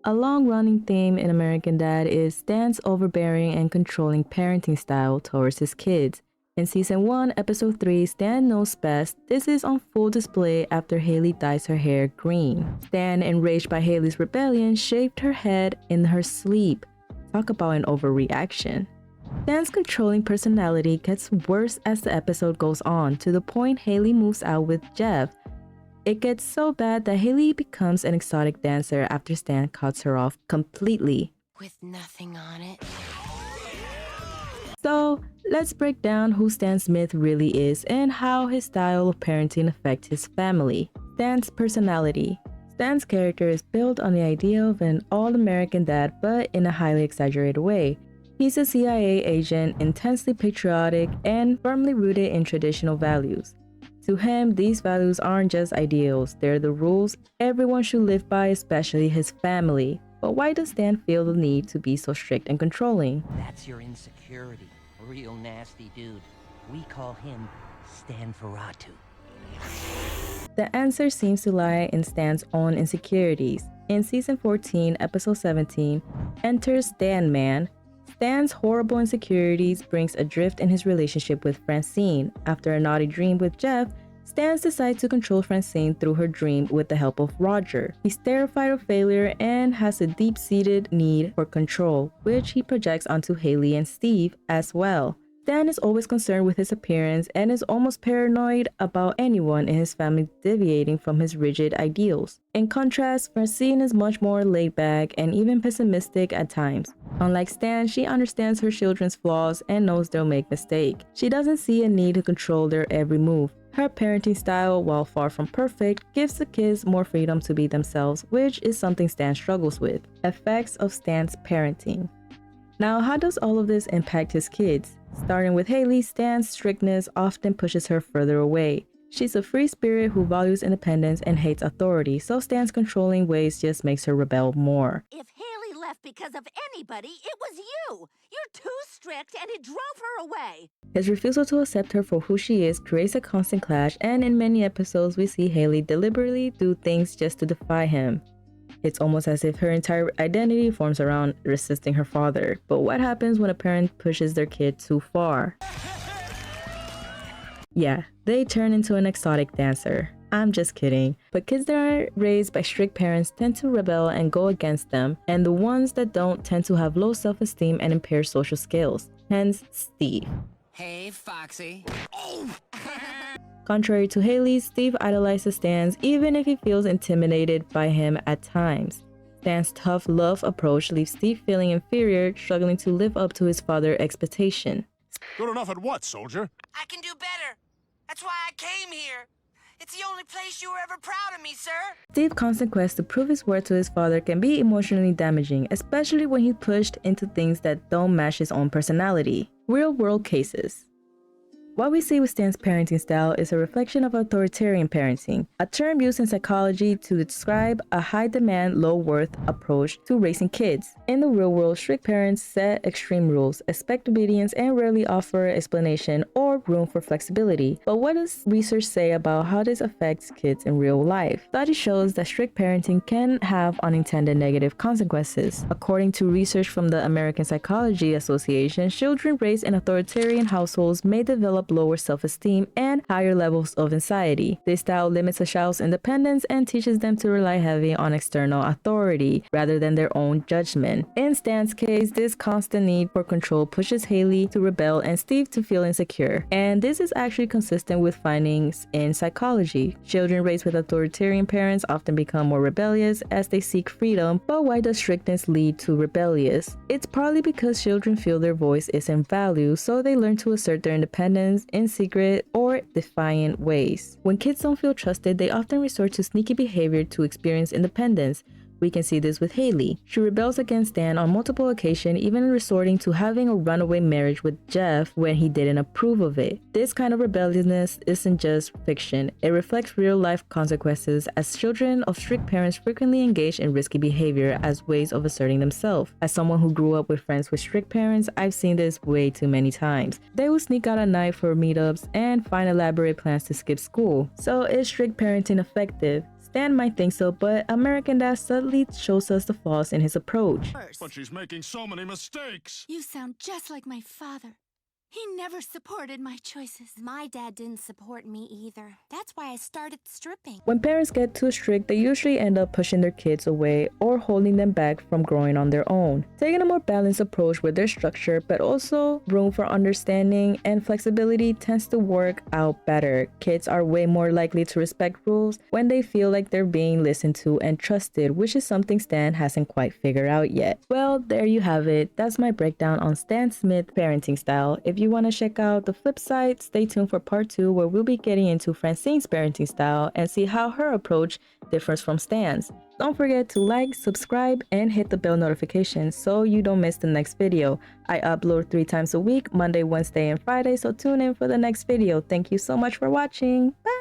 A long-running theme in American Dad is Stan's overbearing and controlling parenting style towards his kids. In Season 1, Episode 3, Stan Knows Best, this is on full display after Hayley dyes her hair green. Stan, enraged by Hayley's rebellion, shaved her head in her sleep. Talk about an overreaction. Stan's controlling personality gets worse as the episode goes on, to the point Hayley moves out with Jeff. It gets so bad that Hayley becomes an exotic dancer after Stan cuts her off completely. With nothing on it. So, let's break down who Stan Smith really is and how his style of parenting affects his family. Stan's personality. Stan's character is built on the idea of an all-American dad, but in a highly exaggerated way. He's a CIA agent, intensely patriotic, and firmly rooted in traditional values. To him, these values aren't just ideals, they're the rules everyone should live by, especially his family. But why does Stan feel the need to be so strict and controlling? That's your insecurity. A real nasty dude. We call him Stan Ferratu. The answer seems to lie in Stan's own insecurities. In Season 14, Episode 17, enters Stan Man. Stan's horrible insecurities brings a drift in his relationship with Francine. After a naughty dream with Jeff, Stan decides to control Francine through her dream with the help of Roger. He's terrified of failure and has a deep-seated need for control, which he projects onto Hayley and Steve as well. Stan is always concerned with his appearance and is almost paranoid about anyone in his family deviating from his rigid ideals. In contrast, Francine is much more laid back and even pessimistic at times. Unlike Stan, she understands her children's flaws and knows they'll make mistakes. She doesn't see a need to control their every move. Her parenting style, while far from perfect, gives the kids more freedom to be themselves, which is something Stan struggles with. Effects of Stan's parenting. Now, how does all of this impact his kids? Starting with Hayley, Stan's strictness often pushes her further away. She's a free spirit who values independence and hates authority, so Stan's controlling ways just makes her rebel more. If Hayley left because of anybody, it was you! You're too strict and it drove her away! His refusal to accept her for who she is creates a constant clash, and in many episodes we see Hayley deliberately do things just to defy him. It's almost as if her entire identity forms around resisting her father. But what happens when a parent pushes their kid too far? Yeah, they turn into an exotic dancer. I'm just kidding. But kids that are raised by strict parents tend to rebel and go against them, and the ones that don't tend to have low self-esteem and impaired social skills. Hence, Steve. Hey, Foxy. Contrary to Hayley, Steve idolizes Stan even if he feels intimidated by him at times. Stan's tough love approach leaves Steve feeling inferior, struggling to live up to his father's expectation. Good enough at what, soldier? I can do better. That's why I came here. It's the only place you were ever proud of me, sir. Steve's constant quest to prove his worth to his father can be emotionally damaging, especially when he's pushed into things that don't match his own personality. Real-world cases. What we see with Stan's parenting style is a reflection of authoritarian parenting, a term used in psychology to describe a high-demand, low-worth approach to raising kids. In the real world, strict parents set extreme rules, expect obedience, and rarely offer explanation or room for flexibility. But what does research say about how this affects kids in real life? Study shows that strict parenting can have unintended negative consequences. According to research from the American Psychology Association, children raised in authoritarian households may develop lower self-esteem and higher levels of anxiety. This style limits a child's independence and teaches them to rely heavily on external authority rather than their own judgment. In Stan's case, this constant need for control pushes Hayley to rebel and Steve to feel insecure. And this is actually consistent with findings in psychology. Children raised with authoritarian parents often become more rebellious as they seek freedom, but why does strictness lead to rebellious? It's partly because children feel their voice isn't valued, so they learn to assert their independence in secret or defiant ways. When kids don't feel trusted, they often resort to sneaky behavior to experience independence. We can see this with Hayley. She rebels against Stan on multiple occasions, even resorting to having a runaway marriage with Jeff when he didn't approve of it. This kind of rebelliousness isn't just fiction. It reflects real-life consequences, as children of strict parents frequently engage in risky behavior as ways of asserting themselves. As someone who grew up with friends with strict parents, I've seen this way too many times. They will sneak out at night for meetups and find elaborate plans to skip school. So is strict parenting effective? Stan might think so, but American Dad subtly shows us the flaws in his approach. But she's making so many mistakes. You sound just like my father. He never supported my choices. My dad didn't support me either. That's why I started stripping. When parents get too strict, they usually end up pushing their kids away or holding them back from growing on their own. Taking a more balanced approach with their structure, but also room for understanding and flexibility tends to work out better. Kids are way more likely to respect rules when they feel like they're being listened to and trusted, which is something Stan hasn't quite figured out yet. Well, there you have it. That's my breakdown on Stan Smith's parenting style. If you want to check out the flip side, stay tuned for part 2 where we'll be getting into Francine's parenting style and see how her approach differs from Stan's. Don't forget to like, subscribe, and hit the bell notification so you don't miss the next video. I upload 3 times a week, Monday, Wednesday, and Friday, so tune in for the next video. Thank you so much for watching. Bye!